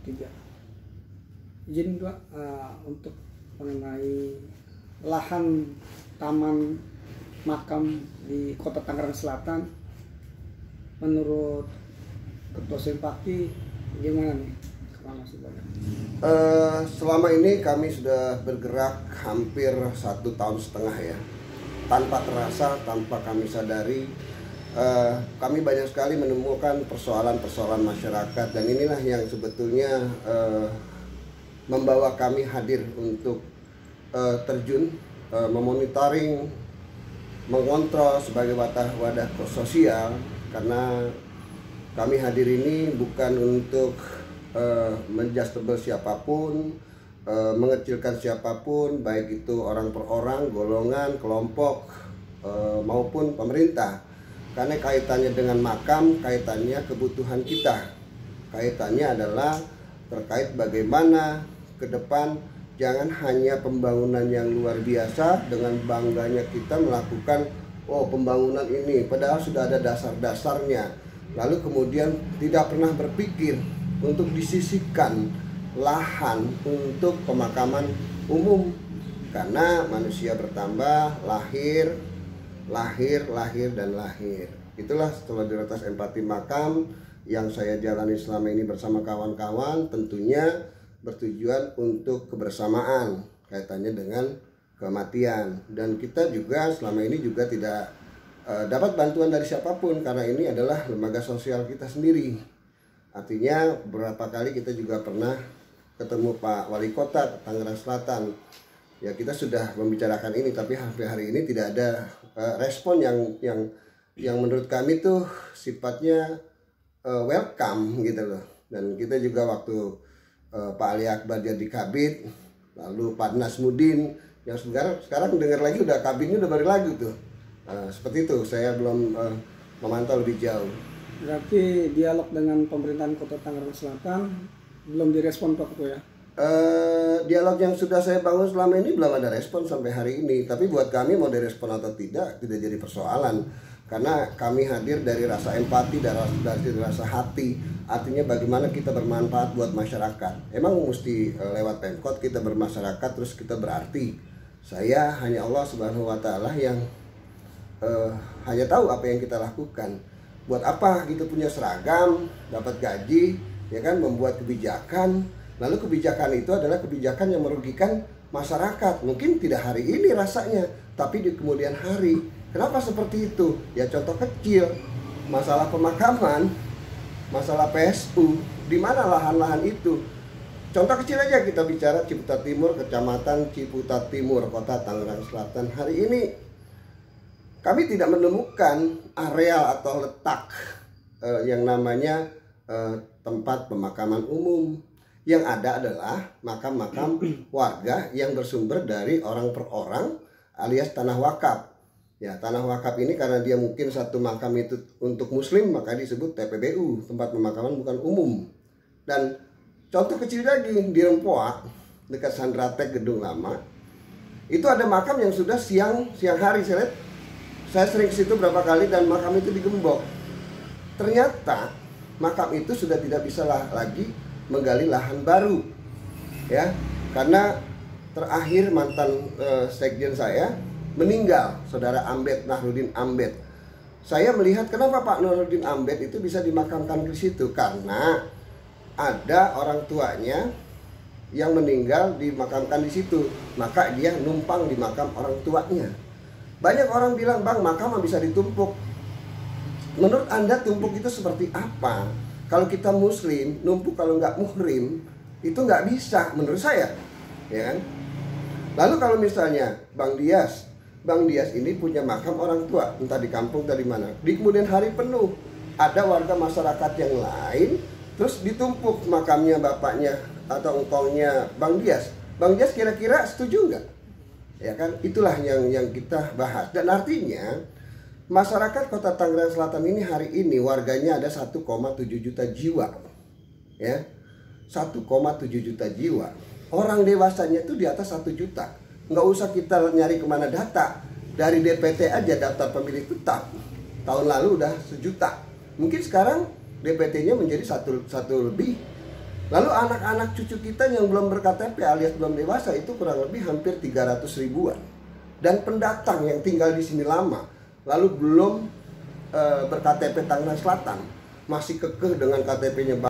3. Izin Pak, untuk mengenai lahan taman makam di Kota Tangerang Selatan, menurut Ketua Sempati gimana nih? Selama ini kami sudah bergerak hampir 1,5 tahun ya, tanpa terasa, tanpa kami sadari. Kami banyak sekali menemukan persoalan-persoalan masyarakat, dan inilah yang sebetulnya membawa kami hadir untuk terjun, memonitoring, mengontrol sebagai wadah sosial. Karena kami hadir ini bukan untuk menjustable siapapun, mengecilkan siapapun, baik itu orang per orang, golongan, kelompok, maupun pemerintah. Karena kaitannya dengan makam, kaitannya kebutuhan kita. Kaitannya adalah terkait bagaimana ke depan jangan hanya pembangunan yang luar biasa dengan bangganya kita melakukan pembangunan ini, padahal sudah ada dasar-dasarnya. Lalu kemudian tidak pernah berpikir untuk disisihkan lahan untuk pemakaman umum. Karena manusia bertambah, lahir, dan lahir. Itulah solidaritas empati makam yang saya jalani selama ini bersama kawan-kawan, tentunya bertujuan untuk kebersamaan kaitannya dengan kematian. Dan kita juga selama ini juga tidak dapat bantuan dari siapapun, karena ini adalah lembaga sosial kita sendiri. Artinya beberapa kali kita juga pernah ketemu Pak Wali Kota Tangerang Selatan. Ya, kita sudah membicarakan ini, tapi sampai hari ini tidak ada respon yang menurut kami tuh sifatnya welcome gitu loh. Dan kita juga waktu Pak Ali Akbar jadi kabid, lalu Pak Nasmudin yang sekarang dengar lagi udah kabinnya udah balik lagi tuh. Seperti itu, saya belum memantau lebih jauh. Berarti dialog dengan pemerintahan Kota Tangerang Selatan belum direspon Pak Ketua ya? Dialog yang sudah saya bangun selama ini belum ada respon sampai hari ini. Tapi buat kami mau direspon atau tidak jadi persoalan, karena kami hadir dari rasa empati, dari rasa hati. Artinya bagaimana kita bermanfaat buat masyarakat. Emang mesti lewat Pemkot kita bermasyarakat terus kita berarti? Saya hanya Allah Subhanahu wa Ta'ala yang hanya tahu apa yang kita lakukan. Buat apa gitu punya seragam, dapat gaji, ya kan, membuat kebijakan. Lalu kebijakan itu adalah kebijakan yang merugikan masyarakat. Mungkin tidak hari ini rasanya, tapi di kemudian hari. Kenapa seperti itu? Ya contoh kecil, masalah pemakaman, masalah PSU, di mana lahan-lahan itu? Contoh kecil aja, kita bicara Ciputat Timur, Kecamatan Ciputat Timur, Kota Tangerang Selatan. Hari ini kami tidak menemukan areal atau letak yang namanya tempat pemakaman umum. Yang ada adalah makam-makam warga yang bersumber dari orang per orang alias tanah wakaf. Ya, tanah wakaf ini karena dia mungkin satu makam itu untuk muslim, maka disebut TPBU, tempat pemakaman bukan umum. Dan contoh kecil lagi di Rempoa, dekat Sandratek Gedung Lama, itu ada makam yang sudah siang hari saya lihat. Saya sering ke situ berapa kali dan makam itu digembok. Ternyata makam itu sudah tidak bisa lagi menggali lahan baru, ya, karena terakhir mantan sekjen saya meninggal, saudara Ambed, Nahrudin Ambed. Saya melihat kenapa Pak Nahrudin Ambed itu bisa dimakamkan di situ, karena ada orang tuanya yang meninggal dimakamkan di situ, maka dia numpang di makam orang tuanya. Banyak orang bilang, bang, makam bisa ditumpuk. Menurut Anda tumpuk itu seperti apa? Kalau kita muslim, numpuk kalau nggak muhrim, itu nggak bisa menurut saya, ya kan? Lalu kalau misalnya Bang Dias ini punya makam orang tua, entah di kampung, entah di mana, di kemudian hari penuh, ada warga masyarakat yang lain, terus ditumpuk makamnya bapaknya atau engkongnya Bang Dias. Bang Dias kira-kira setuju nggak? Ya kan? Itulah yang kita bahas. Dan artinya masyarakat Kota Tangerang Selatan ini hari ini warganya ada 1,7 juta jiwa, ya, 1,7 juta jiwa. Orang dewasanya itu di atas 1 juta. Nggak usah kita nyari kemana data. Dari DPT aja, daftar pemilih tetap, tahun lalu udah 1 juta. Mungkin sekarang DPT-nya menjadi satu lebih. Lalu anak-anak cucu kita yang belum ber-KTP alias belum dewasa itu kurang lebih hampir 300 ribuan. Dan pendatang yang tinggal di sini lama, lalu belum ber-KTP Tangerang Selatan, masih kekeh dengan KTP-nya